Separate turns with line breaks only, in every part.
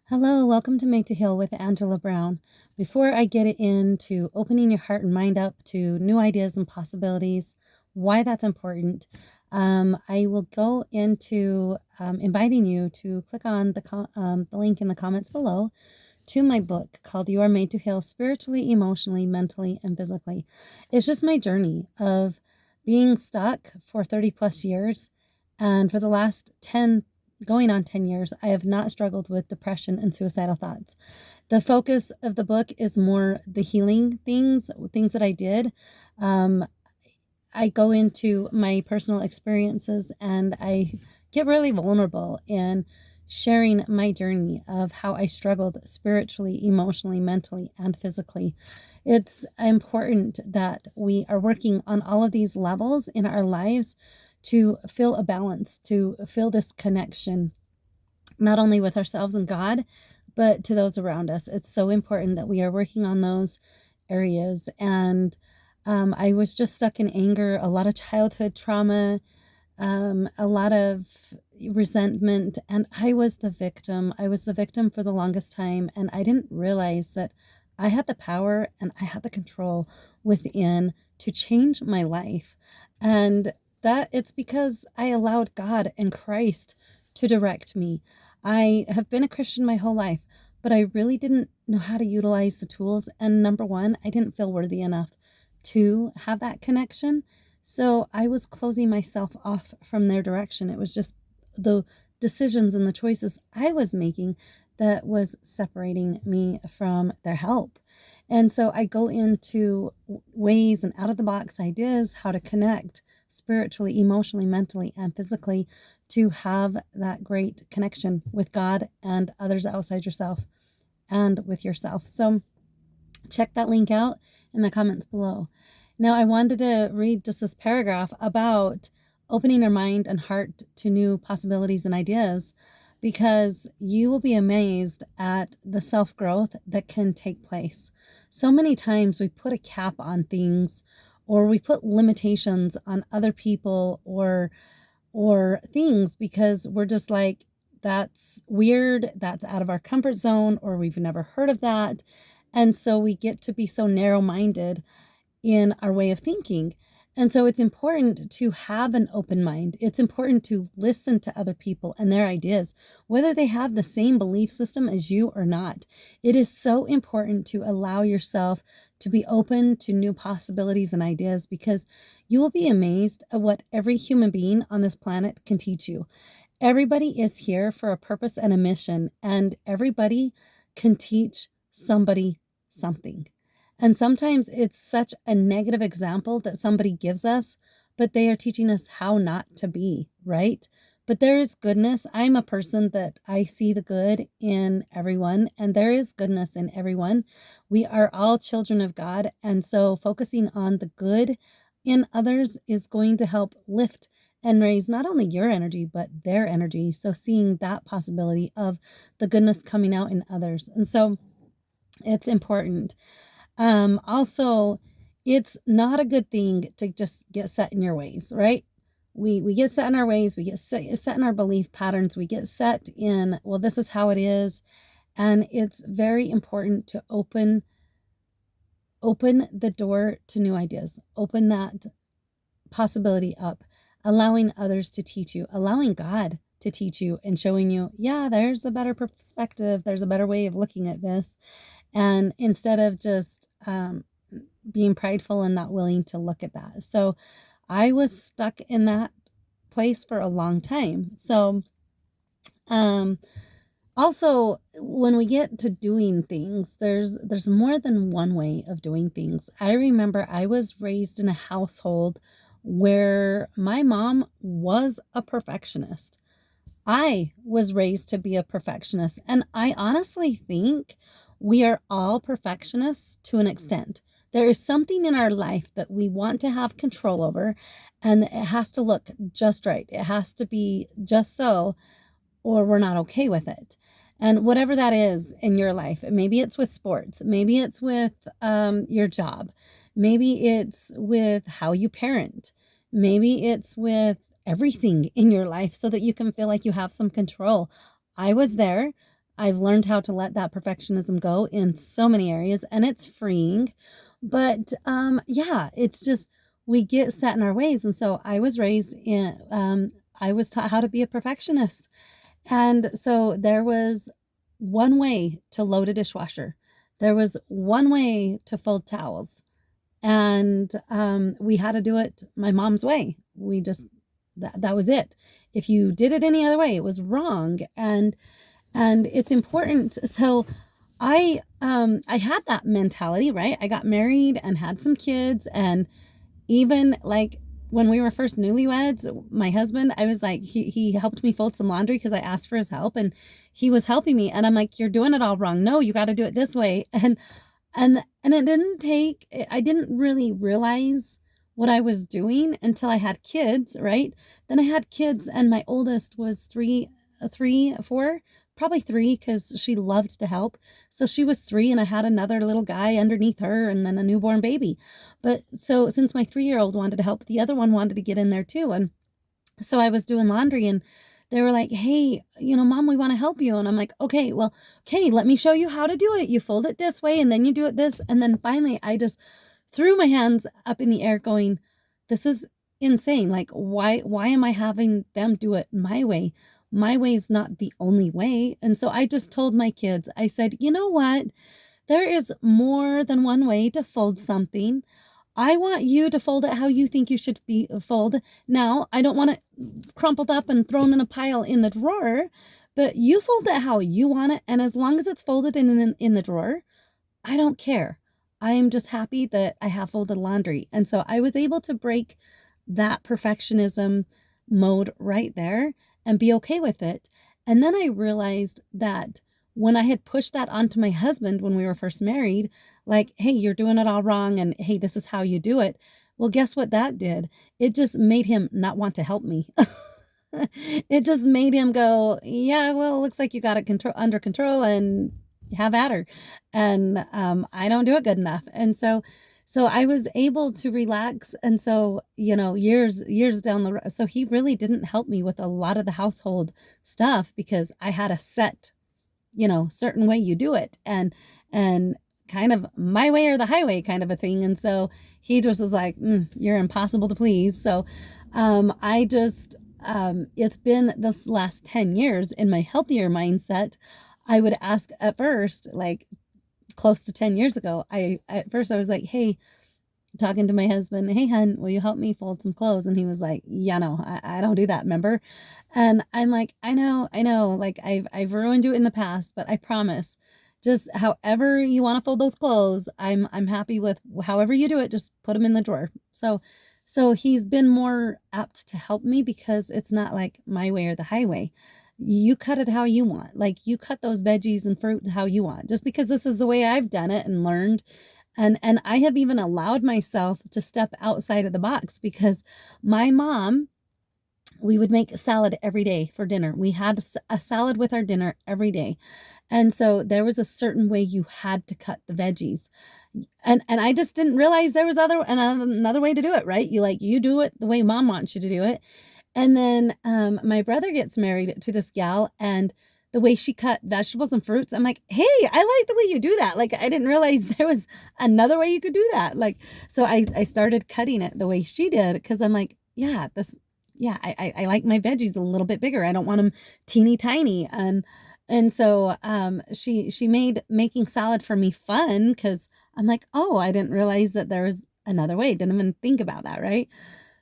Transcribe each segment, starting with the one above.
Hello, welcome to Made to Heal with Angela Brown. Before I get into opening your heart and mind up to new ideas and possibilities, why that's important, I will go into inviting you to click on the link in the comments below to my book called You Are Made to Heal Spiritually, Emotionally, Mentally, and Physically. It's just my journey of being stuck for 30 plus years. And for the last 10, going on 10 years, I have not struggled with depression and suicidal thoughts. The focus of the book is more the healing things that I did. Um, I go into my personal experiences and I get really vulnerable in sharing my journey of how I struggled spiritually, emotionally, mentally, and physically. It's important that we are working on all of these levels in our lives to feel a balance, to feel this connection, not only with ourselves and God, but to those around us. It's so important that we are working on those areas. And I was just stuck in anger, a lot of childhood trauma, a lot of resentment, and I was the victim. I was the victim for the longest time, and I didn't realize that I had the power and I had the control within to change my life. And that it's because I allowed God and Christ to direct me. I have been a Christian my whole life, but I really didn't know how to utilize the tools. And number one, I didn't feel worthy enough to have that connection. So I was closing myself off from their direction. It was just the decisions and the choices I was making that was separating me from their help. And so I go into ways and out of the box ideas how to connect spiritually, emotionally, mentally, and physically to have that great connection with God and others outside yourself and with yourself. So check that link out in the comments below. Now, I wanted to read just this paragraph about opening our mind and heart to new possibilities and ideas, because you will be amazed at the self-growth that can take place. So many times we put a cap on things, or we put limitations on other people or things because we're just like, that's weird, that's out of our comfort zone, or we've never heard of that. And so we get to be so narrow-minded in our way of thinking. And so it's important to have an open mind. It's important to listen to other people and their ideas, whether they have the same belief system as you or not. It is so important to allow yourself to be open to new possibilities and ideas, because you will be amazed at what every human being on this planet can teach you. Everybody is here for a purpose and a mission, and everybody can teach somebody something. And sometimes it's such a negative example that somebody gives us, but they are teaching us how not to be, right? But there is goodness. I'm a person that I see the good in everyone, and there is goodness in everyone. We are all children of God. And so focusing on the good in others is going to help lift and raise not only your energy, but their energy. So seeing that possibility of the goodness coming out in others. And so it's important. Also, it's not a good thing to just get set in your ways, right? We get set in our ways, we get set in our belief patterns, we get set in, well, this is how it is. And it's very important to open the door to new ideas, open that possibility up, allowing others to teach you, allowing God to teach you and showing you, yeah, there's a better perspective, there's a better way of looking at this. And instead of just being prideful and not willing to look at that. So I was stuck in that place for a long time. So also, when we get to doing things, there's more than one way of doing things. I remember I was raised in a household where my mom was a perfectionist. I was raised to be a perfectionist, and I honestly think we are all perfectionists to an extent. There is something in our life that we want to have control over, and it has to look just right. It has to be just so, or we're not okay with it. And whatever that is in your life, maybe it's with sports, maybe it's with your job, maybe it's with how you parent, maybe it's with everything in your life so that you can feel like you have some control. I was there. I've learned how to let that perfectionism go in so many areas, and it's freeing. But yeah, it's just we get set in our ways. And so I was raised in, I was taught how to be a perfectionist. And so there was one way to load a dishwasher, there was one way to fold towels. And we had to do it my mom's way. We just, that was it. If you did it any other way, it was wrong. And it's important. So I had that mentality, right? I got married and had some kids, and even like when we were first newlyweds, my husband, I was like, he helped me fold some laundry because I asked for his help, and he was helping me, and I'm like, you're doing it all wrong. No, you got to do it this way. And it didn't take, I didn't really realize what I was doing until I had kids, right? Then I had kids, and my oldest was four, probably three, because she loved to help. So she was three, and I had another little guy underneath her, and then a newborn baby. But so since my 3-year-old wanted to help, the other one wanted to get in there too. And so I was doing laundry, and they were like, hey, Mom, we want to help you. And I'm like, okay, well, okay, let me show you how to do it. You fold it this way, and then you do it this. And then finally I just threw my hands up in the air going, this is insane. Like, why am I having them do it my way? My way is not the only way. And so I just told my kids, I said, you know what? There is more than one way to fold something. I want you to fold it how you think you should be fold. Now, I don't want it crumpled up and thrown in a pile in the drawer, but you fold it how you want it. And as long as it's folded in the drawer, I don't care. I am just happy that I have folded laundry. And so I was able to break that perfectionism mode right there and be okay with it. And then I realized that when I had pushed that onto my husband when we were first married, like, hey, you're doing it all wrong, and hey, this is how you do it. Well, guess what that did? It just made him not want to help me. It just made him go, yeah, well, it looks like you got it under control, and have at her. And I don't do it good enough. And so I was able to relax. And so, years down the road, so he really didn't help me with a lot of the household stuff because I had a set, certain way you do it, and kind of my way or the highway kind of a thing. And so he just was like, you're impossible to please. So I just, it's been this last 10 years in my healthier mindset. I would ask at first, like close to 10 years ago, at first I was like, hey, talking to my husband, hey, hun, will you help me fold some clothes? And he was like, yeah, no, I don't do that, remember? And I'm like, I know, like I've ruined you in the past, but I promise, just however you want to fold those clothes, I'm happy with however you do it. Just put them in the drawer. So he's been more apt to help me because it's not like my way or the highway. You cut it how you want. Like, you cut those veggies and fruit how you want, just because this is the way I've done it and learned. And I have even allowed myself to step outside of the box because my mom, we would make a salad every day for dinner. We had a salad with our dinner every day. And so there was a certain way you had to cut the veggies. And I just didn't realize there was another way to do it, right? You do it the way mom wants you to do it. And then my brother gets married to this gal, and the way she cut vegetables and fruits, I'm like, hey, I like the way you do that. Like, I didn't realize there was another way you could do that. Like, so I started cutting it the way she did because I'm like, I like my veggies a little bit bigger. I don't want them teeny tiny. And so she made making salad for me fun because I'm like, oh, I didn't realize that there was another way. Didn't even think about that, right?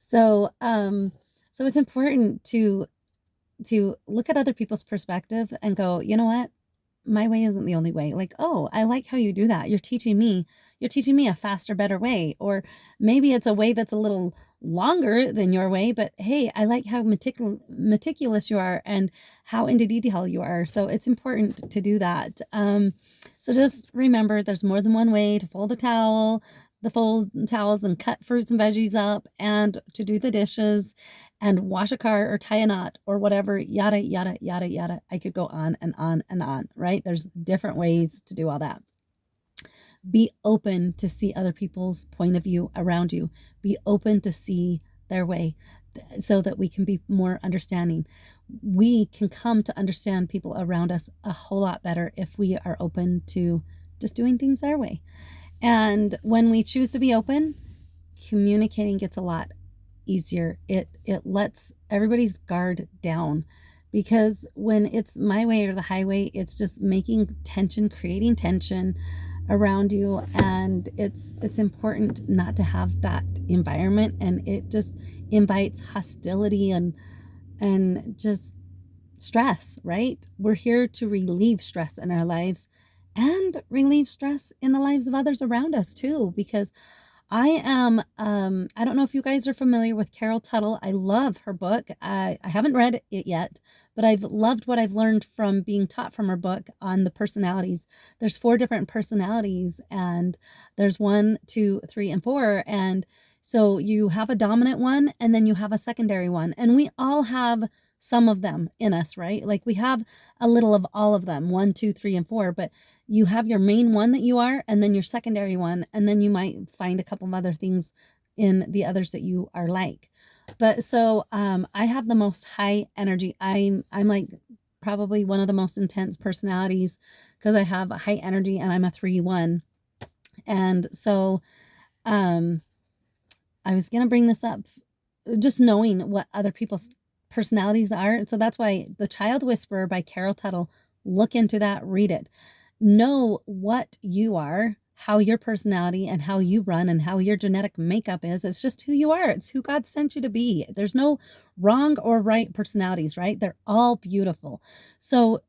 So so it's important to look at other people's perspective and go, you know what? My way isn't the only way. Like, oh, I like how you do that. You're teaching me a faster, better way. Or maybe it's a way that's a little longer than your way, but hey, I like how meticulous you are and how into detail you are. So it's important to do that. So just remember, there's more than one way to fold the fold towels and cut fruits and veggies up, and to do the dishes and wash a car or tie a knot or whatever, yada, yada, yada, yada. I could go on and on and on, right? There's different ways to do all that. Be open to see other people's point of view around you. Be open to see their way so that we can be more understanding. we can come to understand people around us a whole lot better if we are open to just doing things their way. And when we choose to be open, communicating gets a lot easier. It lets everybody's guard down, because when it's my way or the highway, it's just making tension, creating tension around you, and it's important not to have that environment, and it just invites hostility and just stress, right? We're here to relieve stress in our lives and relieve stress in the lives of others around us too, because I am, I don't know if you guys are familiar with Carol Tuttle. I love her book. I haven't read it yet, but I've loved what I've learned from being taught from her book on the personalities. There's 4 different personalities, and there's 1, 2, 3, and 4. And so you have a dominant one, and then you have a secondary one. And we all have some of them in us, right? Like we have a little of all of them, 1, 2, 3, and 4, but you have your main one that you are, and then your secondary one, and then you might find a couple of other things in the others that you are like. But so I have the most high energy. I'm like probably one of the most intense personalities, because I have a high energy and I'm a 3-1. And so I was gonna bring this up, just knowing what other people's personalities are. And so that's why The Child Whisperer by Carol Tuttle, look into that, read it. Know what you are, how your personality and how you run and how your genetic makeup is. It's just who you are. It's who God sent you to be. There's no wrong or right personalities, right? They're all beautiful. So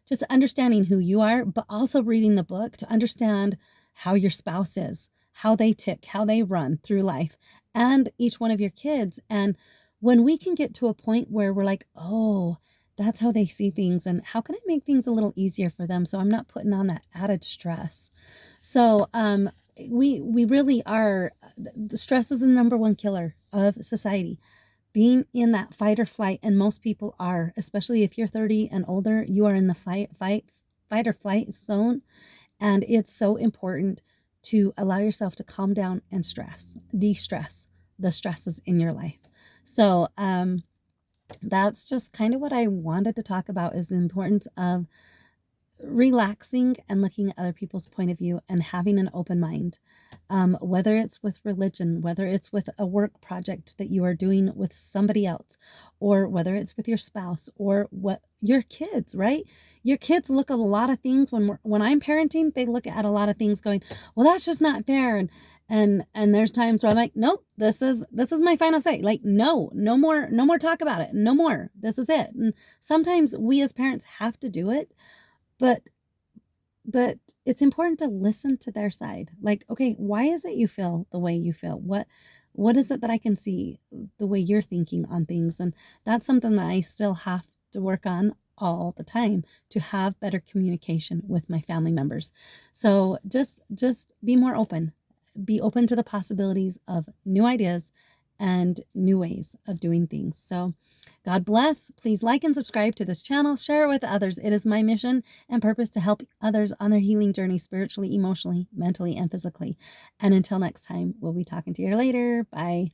just understanding who you are, but also reading the book to understand how your spouse is, how they tick, how they run through life, and each one of your kids. And when we can get to a point where we're like, oh, that's how they see things, and how can I make things a little easier for them so I'm not putting on that added stress? So we really are, the stress is the number 1 killer of society. Being in that fight or flight, and most people are, especially if you're 30 and older, you are in the fight or flight zone. And it's so important to allow yourself to calm down and de-stress the stresses in your life. So that's just kind of what I wanted to talk about, is the importance of relaxing and looking at other people's point of view and having an open mind, whether it's with religion, whether it's with a work project that you are doing with somebody else, or whether it's with your spouse, or what your kids, right? Your kids look at a lot of things when I'm parenting, they look at a lot of things going, well, that's just not fair. And there's times where I'm like, nope, this is my final say. Like, no more talk about it. No more. This is it. And sometimes we as parents have to do it, but it's important to listen to their side. Like, okay, why is it you feel the way you feel? What is it that I can see the way you're thinking on things? And that's something that I still have to work on all the time, to have better communication with my family members. So just be more open. Be open to the possibilities of new ideas and new ways of doing things. So God bless. Please like and subscribe to this channel. Share it with others. It is my mission and purpose to help others on their healing journey, spiritually, emotionally, mentally, and physically. And until next time, we'll be talking to you later. Bye.